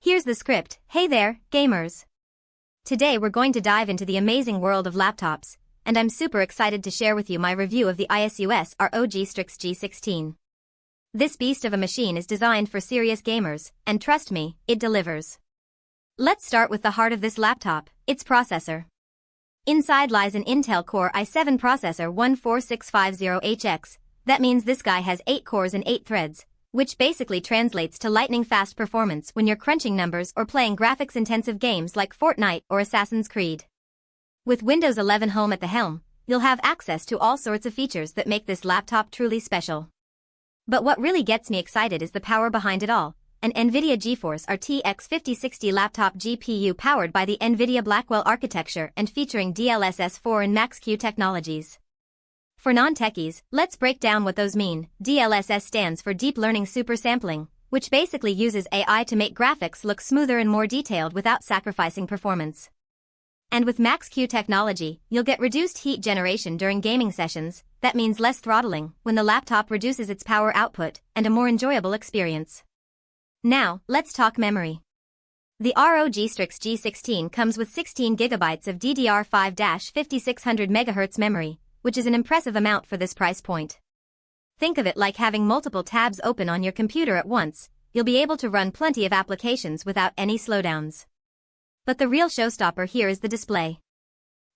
Here's the script. Hey there, gamers. Today we're going to dive into the amazing world of laptops, and I'm super excited to share with you my review of the ASUS ROG Strix G16. This beast of a machine is designed for serious gamers, and trust me, it delivers. Let's start with the heart of this laptop, its processor. Inside lies an Intel Core i7 processor 14650HX. That means this guy has 8 cores and 8 threads, which basically translates to lightning-fast performance when you're crunching numbers or playing graphics-intensive games like Fortnite or Assassin's Creed. With Windows 11 Home at the helm, you'll have access to all sorts of features that make this laptop truly special. But what really gets me excited is the power behind it all, an NVIDIA GeForce RTX 5060 laptop GPU powered by the NVIDIA Blackwell architecture and featuring DLSS 4 and Max-Q technologies. For non-techies, let's break down what those mean. DLSS stands for Deep Learning Super Sampling, which basically uses AI to make graphics look smoother and more detailed without sacrificing performance. And with Max-Q technology, you'll get reduced heat generation during gaming sessions. That means less throttling when the laptop reduces its power output and a more enjoyable experience. Now, let's talk memory. The ROG Strix G16 comes with 16 GB of DDR5-5600 MHz memory, which is an impressive amount for this price point. Think of it like having multiple tabs open on your computer at once. You'll be able to run plenty of applications without any slowdowns. But the real showstopper here is the display.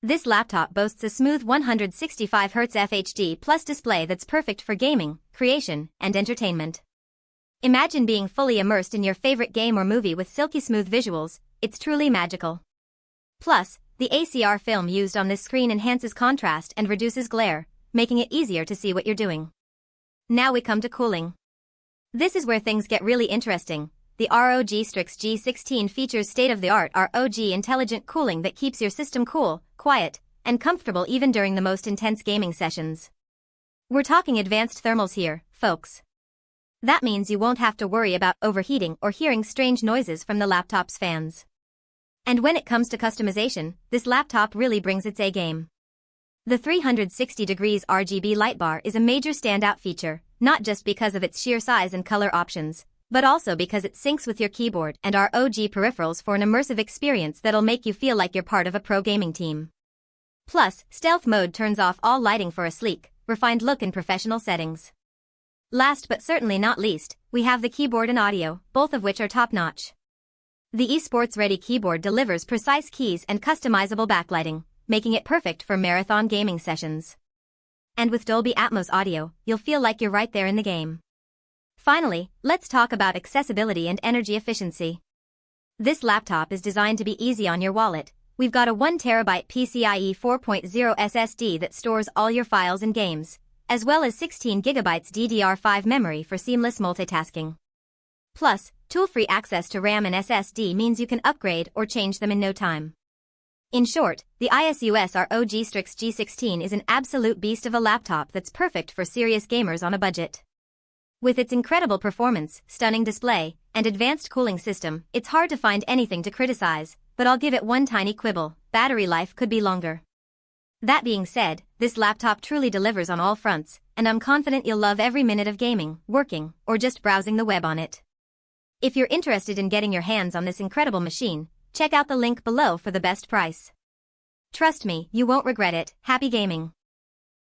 This laptop boasts a smooth 165Hz FHD plus display that's perfect for gaming, creation, and entertainment. Imagine being fully immersed in your favorite game or movie with silky smooth visuals. It's truly magical. Plus, the ACR film used on this screen enhances contrast and reduces glare, making it easier to see what you're doing. Now we come to cooling. This is where things get really interesting. The ROG Strix G16 features state-of-the-art ROG Intelligent Cooling that keeps your system cool, quiet, and comfortable even during the most intense gaming sessions. We're talking advanced thermals here, folks. That means you won't have to worry about overheating or hearing strange noises from the laptop's fans. And when it comes to customization, this laptop really brings its A game. The 360 degrees RGB light bar is a major standout feature, not just because of its sheer size and color options, but also because it syncs with your keyboard and ROG peripherals for an immersive experience that'll make you feel like you're part of a pro gaming team. Plus, stealth mode turns off all lighting for a sleek, refined look in professional settings. Last but certainly not least, we have the keyboard and audio, both of which are top-notch. The eSports-ready keyboard delivers precise keys and customizable backlighting, making it perfect for marathon gaming sessions. And with Dolby Atmos audio, you'll feel like you're right there in the game. Finally, let's talk about accessibility and energy efficiency. This laptop is designed to be easy on your wallet. We've got a 1TB PCIe 4.0 SSD that stores all your files and games, as well as 16 GB DDR5 memory for seamless multitasking. Plus, tool-free access to RAM and SSD means you can upgrade or change them in no time. In short, the ASUS ROG Strix G16 is an absolute beast of a laptop that's perfect for serious gamers on a budget. With its incredible performance, stunning display, and advanced cooling system, it's hard to find anything to criticize, but I'll give it one tiny quibble: battery life could be longer. That being said, this laptop truly delivers on all fronts, and I'm confident you'll love every minute of gaming, working, or just browsing the web on it. If you're interested in getting your hands on this incredible machine, check out the link below for the best price. Trust me, you won't regret it. Happy gaming!